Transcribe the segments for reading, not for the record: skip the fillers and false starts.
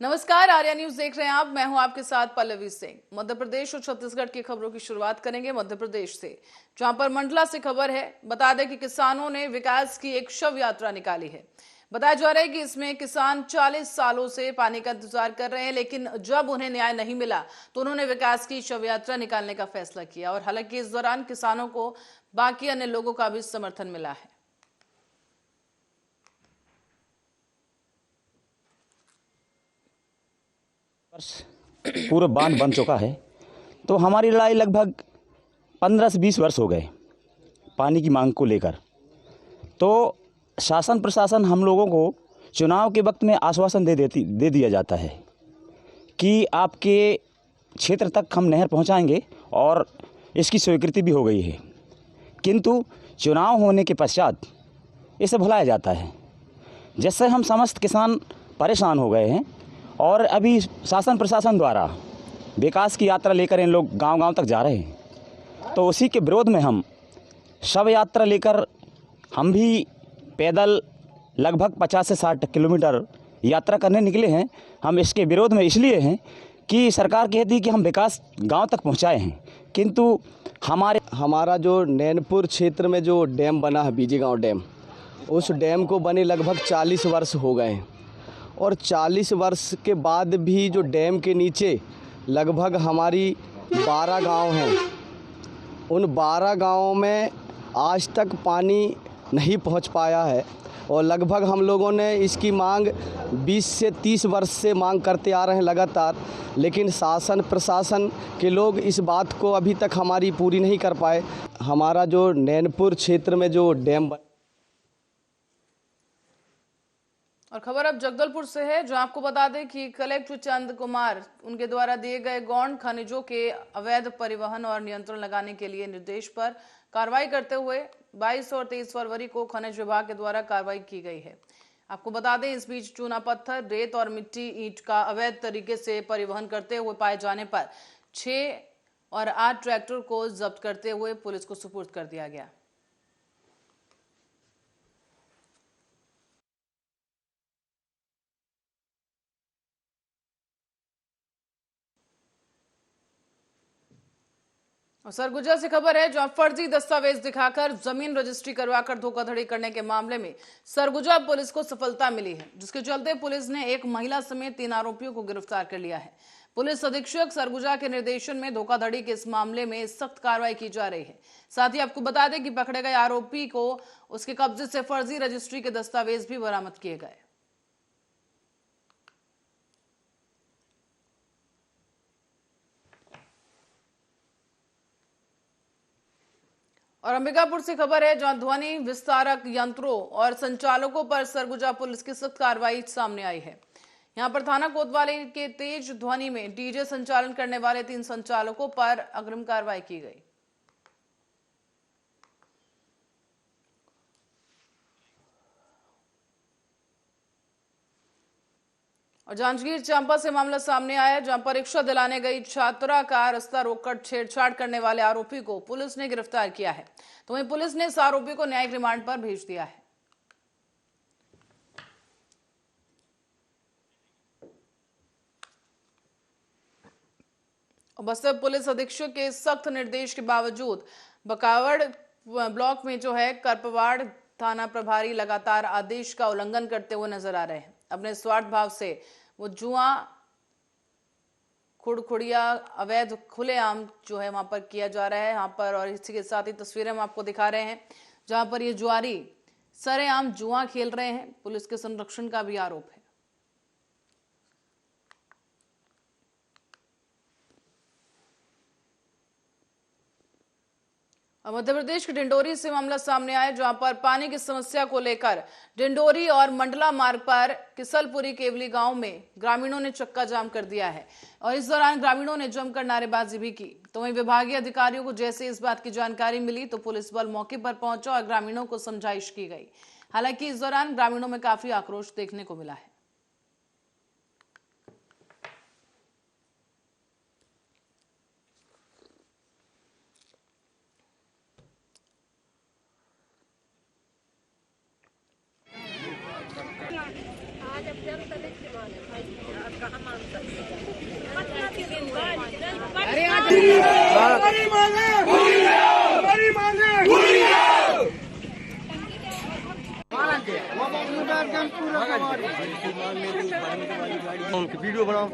नमस्कार, आर्या न्यूज देख रहे हैं आप। मैं हूं आपके साथ पल्लवी सिंह। मध्य प्रदेश और छत्तीसगढ़ की खबरों की शुरुआत करेंगे मध्य प्रदेश से, जहां पर मंडला से खबर है। बता दें कि किसानों ने विकास की एक शव यात्रा निकाली है। बताया जा रहा है कि इसमें किसान 40 सालों से पानी का इंतजार कर रहे हैं, लेकिन जब उन्हें न्याय नहीं मिला तो उन्होंने विकास की शव यात्रा निकालने का फैसला किया। और हालांकि इस दौरान किसानों को बाकी अन्य लोगों का भी समर्थन मिला है। पूरा बांध बन चुका है, तो हमारी लड़ाई लगभग 15 से 20 वर्ष हो गए पानी की मांग को लेकर। तो शासन प्रशासन हम लोगों को चुनाव के वक्त में आश्वासन दे दिया जाता है कि आपके क्षेत्र तक हम नहर पहुंचाएंगे, और इसकी स्वीकृति भी हो गई है। किंतु चुनाव होने के पश्चात इसे भुलाया जाता है, जिससे हम समस्त किसान परेशान हो गए हैं। और अभी शासन प्रशासन द्वारा विकास की यात्रा लेकर इन लोग गांव-गांव तक जा रहे हैं, तो उसी के विरोध में हम शव यात्रा लेकर हम भी पैदल लगभग 50 से 60 किलोमीटर यात्रा करने निकले हैं। हम इसके विरोध में इसलिए हैं कि सरकार कहती है कि हम विकास गांव तक पहुंचाए हैं, किंतु हमारा जो नैनपुर क्षेत्र में जो डैम बना है, बीजी गांव डैम, उस डैम को बने लगभग 40 वर्ष हो गए हैं। और 40 वर्ष के बाद भी जो डैम के नीचे लगभग हमारी 12 गांव हैं, उन 12 गांवों में आज तक पानी नहीं पहुंच पाया है। और लगभग हम लोगों ने इसकी मांग 20 से 30 वर्ष से मांग करते आ रहे हैं लगातार, लेकिन शासन प्रशासन के लोग इस बात को अभी तक हमारी पूरी नहीं कर पाए। हमारा जो नैनपुर क्षेत्र में जो डैम और खबर अब जगदलपुर से है, जो आपको बता दें कि कलेक्टर चंद कुमार उनके द्वारा दिए गए गौण खनिजों के अवैध परिवहन और नियंत्रण लगाने के लिए निर्देश पर कार्रवाई करते हुए 22 और 23 फरवरी को खनिज विभाग के द्वारा कार्रवाई की गई है। आपको बता दें, इस बीच चूना पत्थर, रेत और मिट्टी ईंट का अवैध तरीके से परिवहन करते हुए पाए जाने पर 6 और 8 ट्रैक्टर को जब्त करते हुए पुलिस को सुपुर्द कर दिया गया। और सरगुजा से खबर है, जहां फर्जी दस्तावेज दिखाकर जमीन रजिस्ट्री करवाकर धोखाधड़ी करने के मामले में सरगुजा पुलिस को सफलता मिली है, जिसके चलते पुलिस ने एक महिला समेत 3 आरोपियों को गिरफ्तार कर लिया है। पुलिस अधीक्षक सरगुजा के निर्देशन में धोखाधड़ी के इस मामले में सख्त कार्रवाई की जा रही है। साथ ही आपको बता दें कि पकड़े गए आरोपी को उसके कब्जे से फर्जी रजिस्ट्री के दस्तावेज भी बरामद किए गए। और अंबिकापुर से खबर है, जहां ध्वनि विस्तारक यंत्रों और संचालकों पर सरगुजा पुलिस की सख्त कार्रवाई सामने आई है। यहां पर थाना कोतवाली के तेज ध्वनि में डीजे संचालन करने वाले 3 संचालकों पर अग्रिम कार्रवाई की गई। और जांजगीर चांपा से मामला सामने आया, जहां परीक्षा दिलाने गई छात्रा का रास्ता रोककर छेड़छाड़ करने वाले आरोपी को पुलिस ने गिरफ्तार किया है। तो वहीं पुलिस ने इस आरोपी को न्यायिक रिमांड पर भेज दिया है। और बस्तर पुलिस अधीक्षक के सख्त निर्देश के बावजूद बकावड़ ब्लॉक में जो है करपवाड़ थाना प्रभारी लगातार आदेश का उल्लंघन करते हुए नजर आ रहे हैं। अपने स्वार्थ भाव से वो जुआ खुड़खुड़िया अवैध खुलेआम जो है वहां पर किया जा रहा है यहाँ पर। और इसी के साथ ही तस्वीरें हम आपको दिखा रहे हैं, जहां पर ये जुआरी सरेआम जुआ खेल रहे हैं। पुलिस के संरक्षण का भी आरोप है। मध्य प्रदेश के डिंडोरी से मामला सामने आया, जहां पर पानी की समस्या को लेकर डिंडोरी और मंडला मार्ग पर किसलपुरी केवली गांव में ग्रामीणों ने चक्का जाम कर दिया है। और इस दौरान ग्रामीणों ने जमकर नारेबाजी भी की। तो वहीं विभागीय अधिकारियों को जैसे इस बात की जानकारी मिली तो पुलिस बल मौके पर पहुंचा और ग्रामीणों को समझाइश की गई। हालांकि इस दौरान ग्रामीणों में काफी आक्रोश देखने को मिला है। आज अब जल तले वीडियो बनाओ।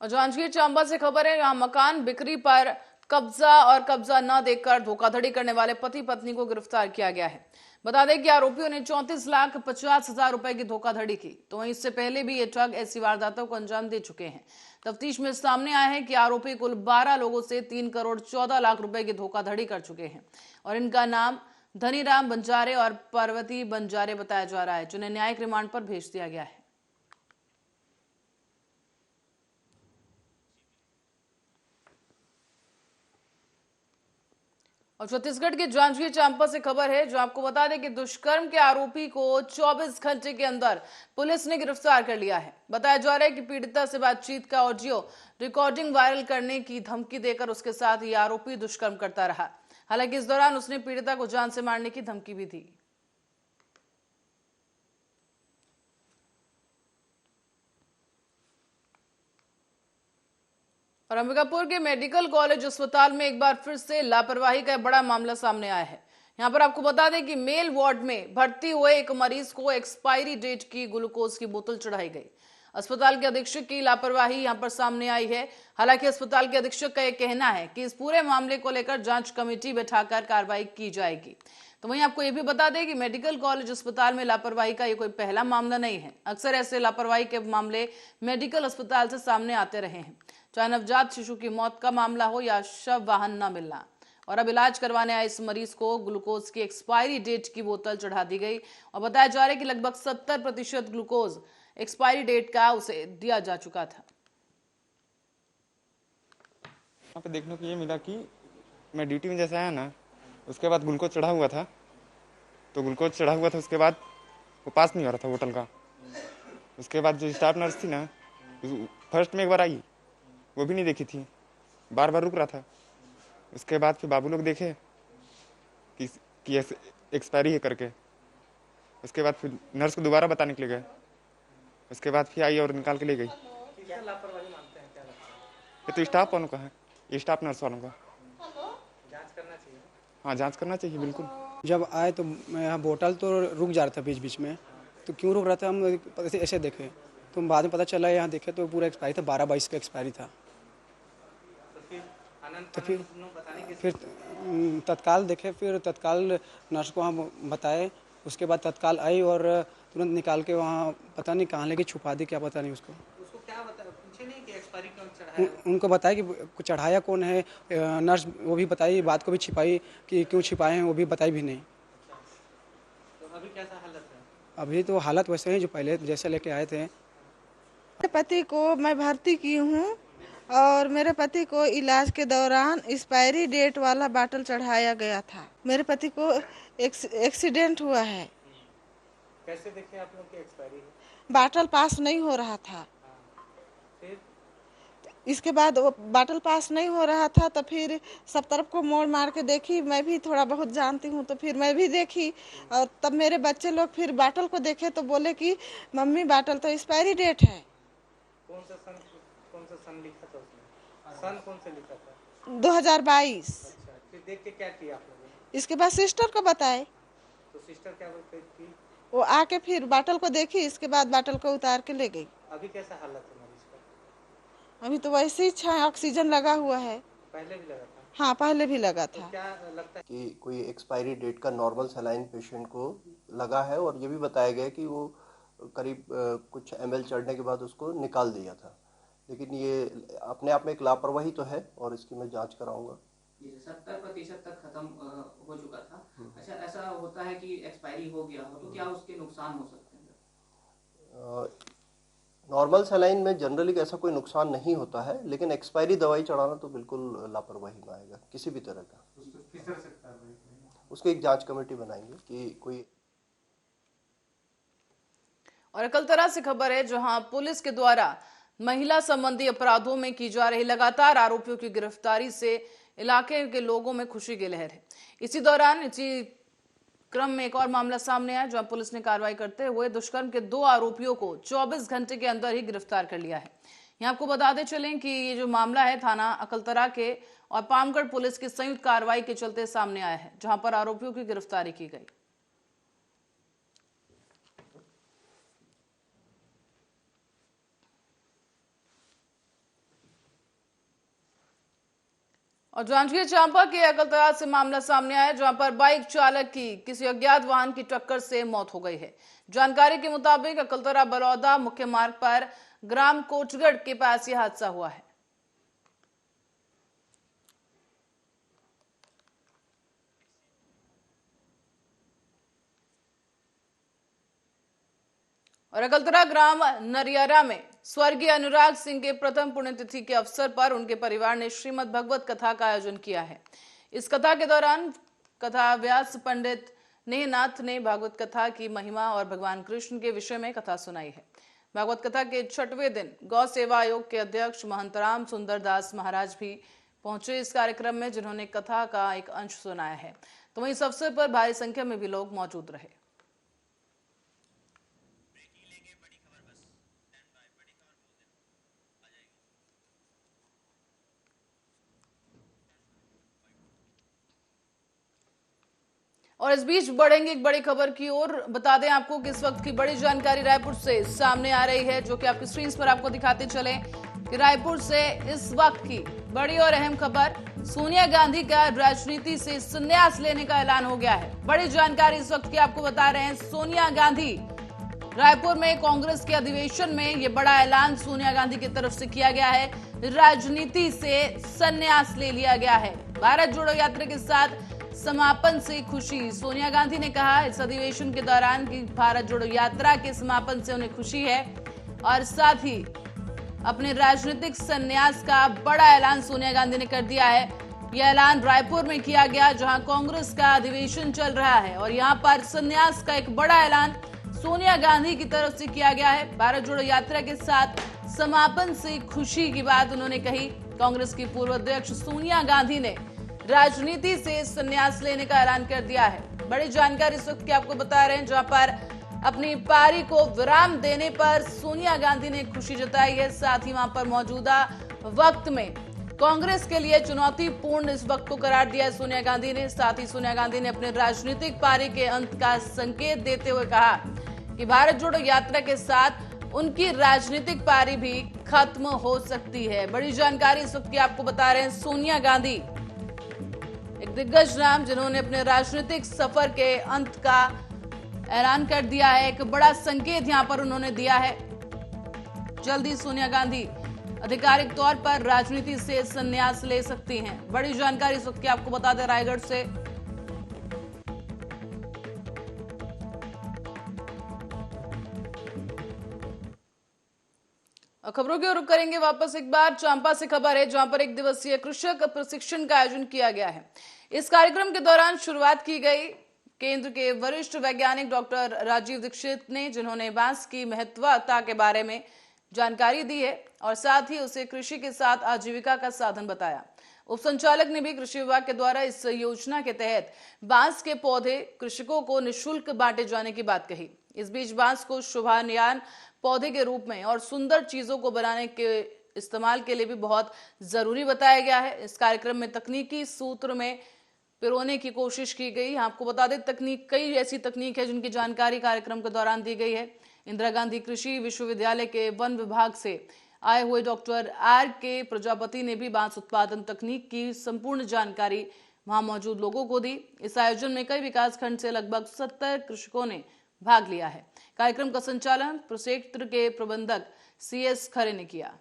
और जांजगीर चांबा से खबर है, यहाँ मकान बिक्री पर कब्जा और कब्जा न देकर धोखाधड़ी करने वाले पति पत्नी को गिरफ्तार किया गया है। बता दें कि आरोपियों ने 34,50,000 रुपए की धोखाधड़ी की। तो वहीं इससे पहले भी ये ठग ऐसी वारदातों को अंजाम दे चुके हैं। तफ्तीश में सामने आया है कि आरोपी कुल 12 लोगों से 3 करोड़ 14 लाख रुपए की धोखाधड़ी कर चुके हैं और इनका नाम धनीराम बंजारे और पार्वती बंजारे बताया जा रहा है, जिन्हें न्यायिक रिमांड पर भेज दिया गया है। और छत्तीसगढ़ के जांजगीर चांपा से खबर है, जो आपको बता दें कि दुष्कर्म के आरोपी को 24 घंटे के अंदर पुलिस ने गिरफ्तार कर लिया है। बताया जा रहा है कि पीड़िता से बातचीत का ऑडियो रिकॉर्डिंग वायरल करने की धमकी देकर उसके साथ ये आरोपी दुष्कर्म करता रहा। हालांकि इस दौरान उसने पीड़िता को जान से मारने की धमकी भी दी। और अंबिकापुर के मेडिकल कॉलेज अस्पताल में एक बार फिर से लापरवाही का बड़ा मामला सामने आया है। यहां पर आपको बता दें कि मेल वार्ड में भर्ती हुए एक मरीज को एक्सपायरी डेट की ग्लूकोज की बोतल चढ़ाई गई। अस्पताल के अधीक्षक की लापरवाही यहां पर सामने आई है। हालांकि अस्पताल के अधीक्षक का यह कहना है कि इस पूरे मामले को लेकर जांच कमेटी बैठाकर कार्रवाई की जाएगी। तो वहीं आपको यह भी बता दें कि मेडिकल कॉलेज अस्पताल में लापरवाही का ये कोई पहला मामला नहीं है। अक्सर ऐसे लापरवाही के मामले मेडिकल अस्पताल से सामने आते रहे हैं, चाहे नवजात शिशु की मौत का मामला हो या शव वाहन न मिलना। और अब इलाज करवाने आए इस मरीज को ग्लूकोज की एक्सपायरी डेट की बोतल चढ़ा दी गई और बताया जा रहा है कि लगभग 70% ग्लूकोज एक्सपायरी डेट का उसे दिया जा चुका था। यहाँ पे देखने को ये मिला कि मैं ड्यूटी में जैसे आया ना, उसके बाद ग्लूकोज चढ़ा हुआ था, तो ग्लूकोज चढ़ा हुआ था, उसके बाद वो पास नहीं हो रहा था बोतल का। उसके बाद जो स्टाफ नर्स थी ना, फर्स्ट में एक बार आई, वो भी नहीं देखी थी, बार बार रुक रहा था। उसके बाद फिर बाबू लोग देखे कि एक्सपायरी है करके। उसके बाद फिर नर्स को दोबारा बताने के लिए गए। उसके बाद फिर आई और निकाल के ले गई। क्या लापरवाही मानते हैं, क्या लगता है? ये तो स्टाफ वालों का है, ये स्टाफ नर्स वालों का। जांच करना चाहिए। हाँ, जांच करना चाहिए बिल्कुल। जब आए तो यहाँ बोतल तो रुक जा रहा था बीच बीच में, तो क्यों रुक रहा था हम ऐसे देखे, तो बाद में पता चला यहाँ देखे तो पूरा एक्सपायरी था, 12/22 का एक्सपायरी था। तो फिर तत्काल देखे, फिर तत्काल नर्स को हम बताए। उसके बाद तत्काल आई और तुरंत निकाल के वहाँ पता नहीं कहाँ लेके छुपा दी, क्या पता नहीं उसको क्या पूछे नहीं कि एक्सपायरी क्यों चढ़ाया? उनको बताया कि चढ़ाया कौन है। नर्स वो भी बताई, बात को भी छिपाई कि क्यों छिपाए हैं, वो भी बताई भी नहीं। तो अभी कैसा हालत है? अभी तो हालत वैसे ही जो पहले जैसे लेके आए थे। मेरे पति को मैं भर्ती की हूँ और मेरे पति को इलाज के दौरान एक्सपायरी डेट वाला बाटल चढ़ाया गया था। मेरे पति को एक्सीडेंट हुआ है। कैसे देखे आप लोग की एक्सपायरी? बाटल पास नहीं हो रहा था। फिर इसके बाद वो बाटल पास नहीं हो रहा था तो फिर सब तरफ को मोड़ मार के देखी। मैं भी थोड़ा बहुत जानती हूँ तो फिर मैं भी देखी और तब मेरे बच्चे लोग फिर बाटल को देखे तो बोले कि मम्मी बाटल तो एक्सपायरी डेट है। कौन सा सन लिखा था उसमें? सन कौन से लिखा था? 2022। अच्छा, फिर देख के क्या किया आप लोगों ने? इसके बाद सिस्टर को बताए तो सिस्टर क्या बोलती थी? वो आके फिर बाटल को देखी, इसके बाद बाटल को उतार के ले गई। अभी कैसा हालत है मरीज का? अभी तो वैसे ही अच्छा है, ऑक्सीजन लगा हुआ है। पहले भी लगा था? हाँ, पहले भी लगा था। क्या लगता है कि कोई एक्सपायरी डेट का नॉर्मल सलाइन पेशेंट को लगा है और ये भी बताया गया कि वो करीब कुछ ml चढ़ने के बाद उसको निकाल दिया था। लेकिन ये अपने आप में एक लापरवाही तो है और इसकी मैं जांच कराऊंगा। 70% तक खत्म हो चुका था। अच्छा, ऐसा होता है कि एक्सपायरी हो गया हो तो क्या उसके नुकसान हो सकते हैं? नॉर्मल सलाइन में जनरली ऐसा कोई नुकसान नहीं होता है, लेकिन एक्सपायरी दवाई चढ़ाना तो बिल्कुल लापरवाही में आएगा किसी भी तरह का। उसकी एक जांच कमेटी बनाएंगे कि कोई। और अकलतरा से खबर है, जहां पुलिस के द्वारा महिला संबंधी अपराधों में की जा रही लगातार आरोपियों की गिरफ्तारी से इलाके के लोगों में खुशी की लहर है। इसी दौरान इसी क्रम में एक और मामला सामने आया, जहां पुलिस ने कार्रवाई करते हुए दुष्कर्म के 2 आरोपियों को 24 घंटे के अंदर ही गिरफ्तार कर लिया है। यहाँ आपको बताते चलें कि ये जो मामला है थाना अकलतरा के और पामगढ़ पुलिस की संयुक्त कार्रवाई के चलते सामने आया है, जहां पर आरोपियों की गिरफ्तारी की गई। और जांजगीर चांपा के अकलतरा से मामला सामने आया, जहां पर बाइक चालक की किसी अज्ञात वाहन की टक्कर से मौत हो गई है। जानकारी के मुताबिक अकलतरा बलौदा मुख्य मार्ग पर ग्राम कोटगढ़ के पास यह हादसा हुआ है। और अकलतरा ग्राम नरियारा में स्वर्गीय अनुराग सिंह के प्रथम पुण्यतिथि के अवसर पर उनके परिवार ने श्रीमद् भगवत कथा का आयोजन किया है। इस कथा के दौरान कथा व्यास पंडित नेहनाथ ने भागवत कथा की महिमा और भगवान कृष्ण के विषय में कथा सुनाई है। भागवत कथा के 6वें दिन गौ सेवा आयोग के अध्यक्ष महंत राम सुंदर दास महाराज भी पहुंचे इस कार्यक्रम में, जिन्होंने कथा का एक अंश सुनाया है। तो वहीं इस अवसर पर भारी संख्या में भी लोग मौजूद रहे। और इस बीच बढ़ेंगे एक बड़ी खबर की ओर। बता दें आपको कि इस वक्त की बड़ी जानकारी रायपुर से सामने आ रही है, जो कि आपकी स्क्रीन पर आपको दिखाते चले कि रायपुर से इस वक्त की बड़ी और अहम खबर, सोनिया गांधी का राजनीति से संन्यास लेने का ऐलान हो गया है। बड़ी जानकारी इस वक्त की आपको बता रहे हैं। सोनिया गांधी रायपुर में कांग्रेस के अधिवेशन में ये बड़ा ऐलान सोनिया गांधी की तरफ से किया गया है। राजनीति से संन्यास ले लिया गया है। भारत जोड़ो यात्रा के साथ समापन से खुशी। सोनिया गांधी ने कहा इस अधिवेशन के दौरान कि भारत जोड़ो यात्रा के समापन से उन्हें खुशी है और साथ ही अपने राजनीतिक संन्यास का बड़ा ऐलान सोनिया गांधी ने कर दिया है। यह ऐलान रायपुर में किया गया, जहां कांग्रेस का अधिवेशन चल रहा है और यहां पर संन्यास का एक बड़ा ऐलान सोनिया गांधी की तरफ से किया गया है। भारत जोड़ो यात्रा के साथ समापन से खुशी की बात उन्होंने कही। कांग्रेस की पूर्व अध्यक्ष सोनिया गांधी ने राजनीति से संन्यास लेने का ऐलान कर दिया है। बड़ी जानकारी इस वक्त की आपको बता रहे हैं, जहां पर अपनी पारी को विराम देने पर सोनिया गांधी ने खुशी जताई है। साथ ही वहां पर मौजूदा वक्त में कांग्रेस के लिए चुनौतीपूर्ण इस वक्त को करार दिया है सोनिया गांधी ने। साथ ही सोनिया गांधी ने अपने राजनीतिक पारी के अंत का संकेत देते हुए कहा कि भारत जोड़ो यात्रा के साथ उनकी राजनीतिक पारी भी खत्म हो सकती है। बड़ी जानकारी इस वक्त की आपको बता रहे हैं। सोनिया गांधी एक दिग्गज नाम, जिन्होंने अपने राजनीतिक सफर के अंत का ऐलान कर दिया है। एक बड़ा संकेत यहां पर उन्होंने दिया है। जल्दी सोनिया गांधी आधिकारिक तौर पर राजनीति से संन्यास ले सकती हैं। बड़ी जानकारी इस वक्त की आपको बता दें रायगढ़ से। खबरों की ओर रुख करेंगे वापस एक बार। चांपा से खबर है, जहां पर 1 दिवसीय कृषक प्रशिक्षण का आयोजन किया गया है। इस कार्यक्रम के दौरान शुरुआत की गई केंद्र के वरिष्ठ वैज्ञानिक डॉक्टर राजीव दीक्षित ने, जिन्होंने बांस की महत्वता के बारे में जानकारी दी है और साथ ही उसे कृषि के साथ आजीविका का साधन बताया। उप संचालक ने भी कृषि विभाग के द्वारा इस योजना के तहत बांस के पौधे कृषकों को निःशुल्क बांटे जाने की बात कही। इस बीच बांस को शोभायमान पौधे के रूप में और सुंदर चीजों को बनाने के इस्तेमाल के लिए भी बहुत जरूरी बताया गया है। इस कार्यक्रम में तकनीकी सूत्र में पिरोने की कोशिश की गई। आपको बता दें तकनीक, कई ऐसी तकनीक है जिनकी जानकारी कार्यक्रम के दौरान दी गई है। इंदिरा गांधी कृषि विश्वविद्यालय के वन विभाग से आए हुए डॉक्टर RK प्रजापति ने भी बांस उत्पादन तकनीक की संपूर्ण जानकारी वहां मौजूद लोगों को दी। इस आयोजन में कई विकास खंड से लगभग 70 कृषकों ने भाग लिया है। कार्यक्रम का संचालन प्रक्षेत्र के प्रबंधक CS खरे ने किया।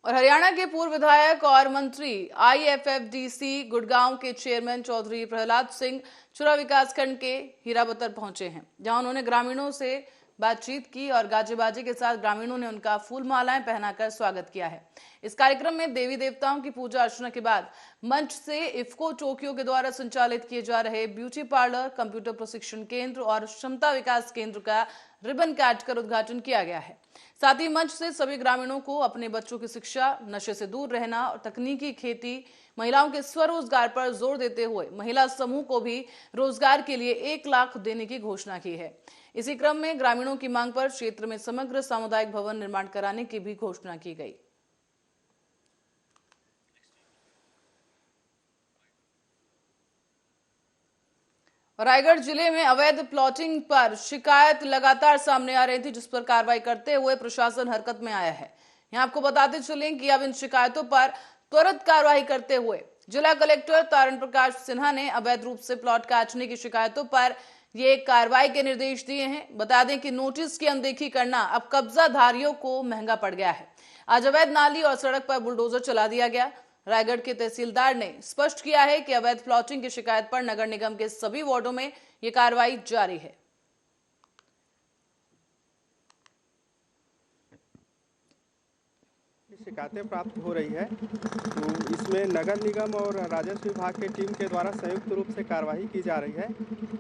और हरियाणा के पूर्व विधायक और मंत्री IFFDC गुड़गांव के चेयरमैन चौधरी प्रहलाद सिंह चुरा विकासखंड के हीराबतर पहुंचे हैं, जहां उन्होंने ग्रामीणों से बातचीत की और गाजे बाजे के साथ ग्रामीणों ने उनका फूल मालाएं पहनाकर स्वागत किया है। इस कार्यक्रम में देवी देवताओं की पूजा अर्चना के बाद मंच से इफ्को टोक्यो के द्वारा संचालित किए जा रहे ब्यूटी पार्लर, कंप्यूटर प्रशिक्षण केंद्र और क्षमता विकास केंद्र का रिबन काटकर उद्घाटन किया गया है। साथ ही मंच से सभी ग्रामीणों को अपने बच्चों की शिक्षा, नशे से दूर रहना और तकनीकी खेती, महिलाओं के स्वरोजगार पर जोर देते हुए महिला समूह को भी रोजगार के लिए 1 लाख देने की घोषणा की है। इसी क्रम में ग्रामीणों की मांग पर क्षेत्र में समग्र सामुदायिक भवन निर्माण कराने की भी घोषणा की गई। रायगढ़ जिले में अवैध प्लॉटिंग पर शिकायत लगातार सामने आ रही थी, जिस पर कार्रवाई करते हुए प्रशासन हरकत में आया है। यहां आपको बताते चलें कि अब इन शिकायतों पर त्वरित कार्रवाई करते हुए जिला कलेक्टर तारण प्रकाश सिन्हा ने अवैध रूप से प्लॉट काटने की शिकायतों पर ये कार्रवाई के निर्देश दिए हैं। बता दें कि नोटिस की अनदेखी करना अब कब्जाधारियों को महंगा पड़ गया है। आज अवैध नाली और सड़क पर बुलडोजर चला दिया गया। रायगढ़ के तहसीलदार ने स्पष्ट किया है कि अवैध प्लॉटिंग की शिकायत पर नगर निगम के सभी वार्डों में ये कार्रवाई जारी है। शिकायतें प्राप्त हो रही है, तो इसमें नगर निगम और राजस्व विभाग की टीम के द्वारा संयुक्त रूप से कार्रवाई की जा रही है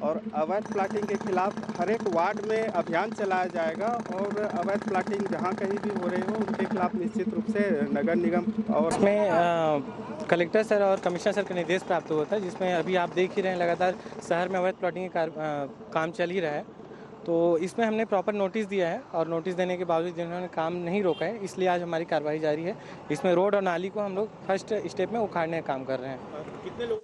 और अवैध प्लाटिंग के खिलाफ हर एक वार्ड में अभियान चलाया जाएगा और अवैध प्लाटिंग जहां कहीं भी हो रही हो उनके खिलाफ निश्चित रूप से नगर निगम और इसमें कलेक्टर सर और कमिश्नर सर का निर्देश प्राप्त हुआ था, जिसमें अभी आप देख ही रहे हैं लगातार शहर में अवैध प्लाटिंग का काम चल ही रहा है। तो इसमें हमने प्रॉपर नोटिस दिया है और नोटिस देने के बावजूद जिन्होंने काम नहीं रोका है, इसलिए आज हमारी कार्रवाई जारी है। इसमें रोड और नाली को हम लोग फर्स्ट स्टेप में उखाड़ने का काम कर रहे हैं। कितने लोग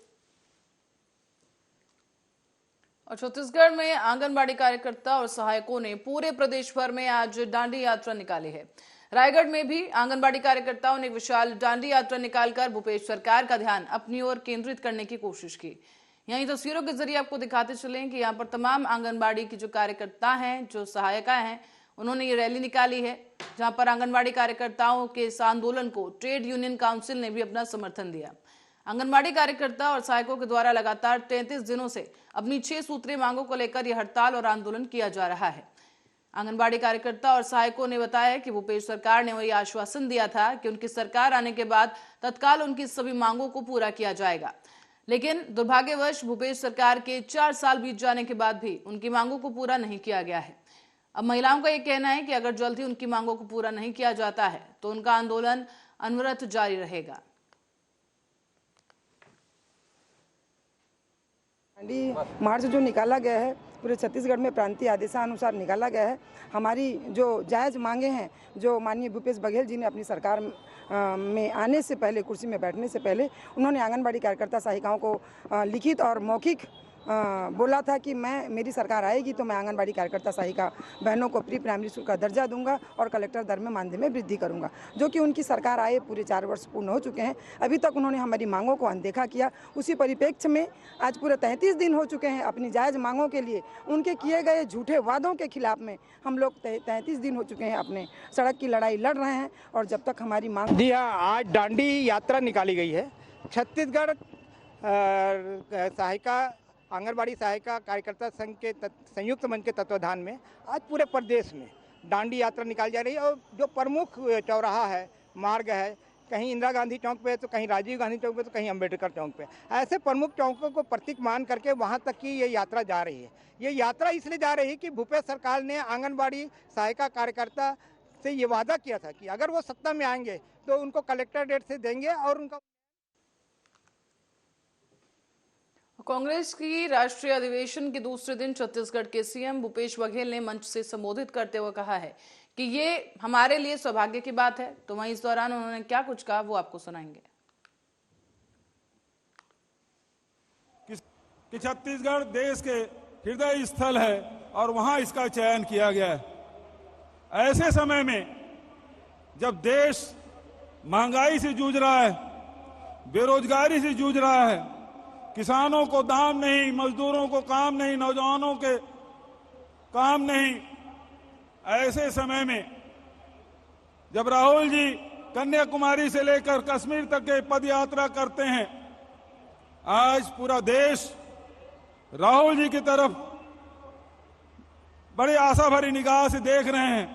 और छत्तीसगढ़ में आंगनबाड़ी कार्यकर्ता और सहायकों ने पूरे प्रदेश भर में आज डांडी यात्रा निकाली है। रायगढ़ में भी आंगनबाड़ी कार्यकर्ताओं ने एक विशाल डांडी यात्रा निकालकर भूपेश सरकार का ध्यान अपनी ओर केंद्रित करने की कोशिश की। यहीं तस्वीरों के जरिए आपको दिखाते चलें कि यहाँ पर तमाम आंगनबाड़ी की जो कार्यकर्ता हैं, जो सहायिका हैं, उन्होंने ये रैली निकाली है, जहां पर आंगनबाड़ी कार्यकर्ताओं के इस आंदोलन को ट्रेड यूनियन काउंसिल ने भी अपना समर्थन दिया। आंगनबाड़ी कार्यकर्ता और सहायकों के द्वारा लगातार 33 दिनों से अपनी 6 सूत्रीय मांगों को लेकर यह हड़ताल और आंदोलन किया जा रहा है। आंगनबाड़ी कार्यकर्ता और सहायकों ने बताया कि भूपेश सरकार ने वही आश्वासन दिया था कि उनकी सरकार आने के बाद तत्काल उनकी सभी मांगों को पूरा किया जाएगा, लेकिन दुर्भाग्यवश भूपेश सरकार के 4 साल बीत जाने के बाद भी उनकी मांगों को पूरा नहीं किया गया है। अब महिलाओं का यह कहना है कि अगर जल्द ही उनकी मांगों को पूरा नहीं किया जाता है तो उनका आंदोलन अनवरत जारी रहेगा। मार्च जो निकाला गया है पूरे छत्तीसगढ़ में प्रांतीय आदेशानुसार निकाला गया है। हमारी जो जायज़ मांगे हैं, जो माननीय भूपेश बघेल जी ने अपनी सरकार में आने से पहले, कुर्सी में बैठने से पहले, उन्होंने आंगनबाड़ी कार्यकर्ता सहायिकाओं को लिखित और मौखिक बोला था कि मेरी सरकार आएगी तो मैं आंगनबाड़ी कार्यकर्ता सहायिका बहनों को प्री प्राइमरी स्कूल का दर्जा दूंगा और कलेक्टर दर में मानदेय में वृद्धि करूंगा, जो कि उनकी सरकार आए पूरे 4 वर्ष पूर्ण हो चुके हैं। अभी तक उन्होंने हमारी मांगों को अनदेखा किया। उसी परिप्रेक्ष्य में आज पूरे 33 दिन हो चुके हैं अपनी जायज़ मांगों के लिए उनके किए गए झूठे वादों के खिलाफ में हम लोग 33 दिन हो चुके हैं अपने सड़क की लड़ाई लड़ रहे हैं। और जब तक हमारी मांग जी हाँ, आज डांडी यात्रा निकाली गई है। छत्तीसगढ़ सहायिका आंगनबाड़ी सहायिका कार्यकर्ता संघ के संयुक्त मंच के तत्वाधान में आज पूरे प्रदेश में डांडी यात्रा निकाली जा रही है। और जो प्रमुख चौराहा है, मार्ग है, कहीं इंदिरा गांधी चौक पे तो कहीं राजीव गांधी चौक पे तो कहीं अंबेडकर चौक पे, ऐसे प्रमुख चौकों को प्रतीक मान करके वहां तक की ये यात्रा जा रही है। ये यात्रा इसलिए जा रही है कि भूपेश सरकार ने आंगनबाड़ी सहायिका कार्यकर्ता से ये वादा किया था कि अगर वो सत्ता में आएंगे तो उनको कलेक्टर रेट से देंगे और उनका। कांग्रेस की राष्ट्रीय अधिवेशन के दूसरे दिन छत्तीसगढ़ के सीएम भूपेश बघेल ने मंच से संबोधित करते हुए कहा है कि ये हमारे लिए सौभाग्य की बात है। तो वहीं इस दौरान उन्होंने क्या कुछ कहा वो आपको सुनाएंगे। कि छत्तीसगढ़ देश के हृदय स्थल है और वहां इसका चयन किया गया है। ऐसे समय में जब देश महंगाई से जूझ रहा है, बेरोजगारी से जूझ रहा है, किसानों को दाम नहीं, मजदूरों को काम नहीं, नौजवानों के काम नहीं, ऐसे समय में जब राहुल जी कन्याकुमारी से लेकर कश्मीर तक के पद यात्रा करते हैं, आज पूरा देश राहुल जी की तरफ बड़ी आशा भरी निगाह से देख रहे हैं।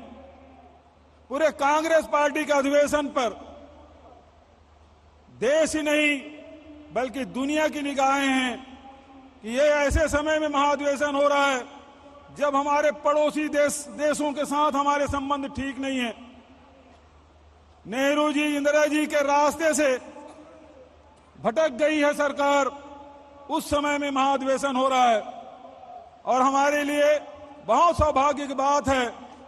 पूरे कांग्रेस पार्टी के अधिवेशन पर देश ही नहीं बल्कि दुनिया की निगाहें हैं कि ये ऐसे समय में महाधिवेशन हो रहा है जब हमारे पड़ोसी देशों के साथ हमारे संबंध ठीक नहीं है। नेहरू जी, इंदिरा जी के रास्ते से भटक गई है सरकार। उस समय में महाधिवेशन हो रहा है और हमारे लिए बहुत सौभाग्य की बात है।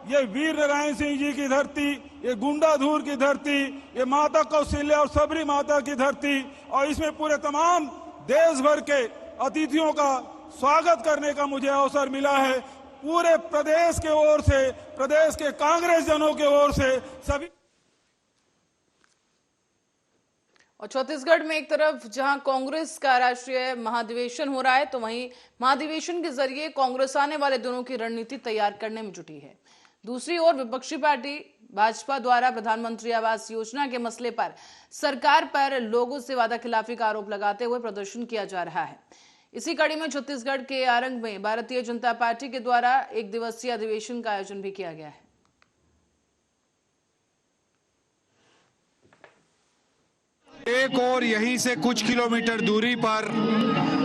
ये वीर नारायण सिंह जी की धरती, ये गुंडाधूर की धरती, ये माता कौशल्या और सबरी माता की धरती, और इसमें पूरे तमाम देश भर के अतिथियों का स्वागत करने का मुझे अवसर मिला है। पूरे प्रदेश के ओर से, प्रदेश के कांग्रेस जनों के ओर से सभी। और छत्तीसगढ़ में एक तरफ जहां कांग्रेस का राष्ट्रीय महाधिवेशन हो रहा है, तो वहीं महाधिवेशन के जरिए कांग्रेस आने वाले दिनों की रणनीति तैयार करने में जुटी है। दूसरी ओर विपक्षी पार्टी भाजपा द्वारा प्रधानमंत्री आवास योजना के मसले पर सरकार पर लोगों से वादाखिलाफी का आरोप लगाते हुए प्रदर्शन किया जा रहा है। इसी कड़ी में छत्तीसगढ़ के आरंग में भारतीय जनता पार्टी के द्वारा एक दिवसीय अधिवेशन का आयोजन भी किया गया है। एक और यहीं से कुछ किलोमीटर दूरी पर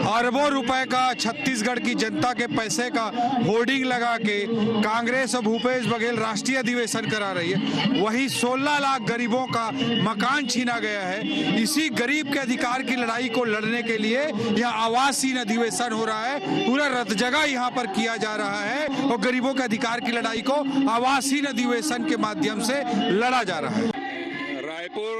अरबों रुपए का छत्तीसगढ़ की जनता के पैसे का होर्डिंग लगा के कांग्रेस और भूपेश बघेल राष्ट्रीय अधिवेशन करा रही है। वहीं 16 लाख गरीबों का मकान छीना गया है। इसी गरीब के अधिकार की लड़ाई को लड़ने के लिए यह आवासीन अधिवेशन हो रहा है। पूरा रत जगह यहाँ पर किया जा रहा है और गरीबों के अधिकार की लड़ाई को आवासीन अधिवेशन के माध्यम से लड़ा जा रहा है।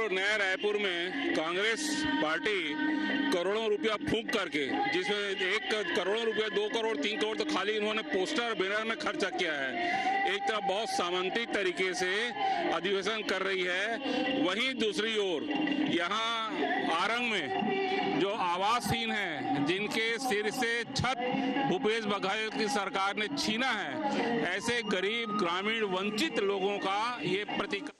नया रायपुर में कांग्रेस पार्टी करोड़ों रुपया फूंक करके, जिसमें 1 करोड़ रुपया, 2 करोड़, 3 करोड़ तो खाली इन्होंने पोस्टर बैनर में खर्चा किया है। एक तरफ बहुत सामंतिक तरीके से अधिवेशन कर रही है, वहीं दूसरी ओर यहाँ आरंग में जो आवासहीन है, जिनके सिर से छत भूपेश बघेल की सरकार ने छीना है, ऐसे गरीब ग्रामीण वंचित लोगों का ये प्रतीक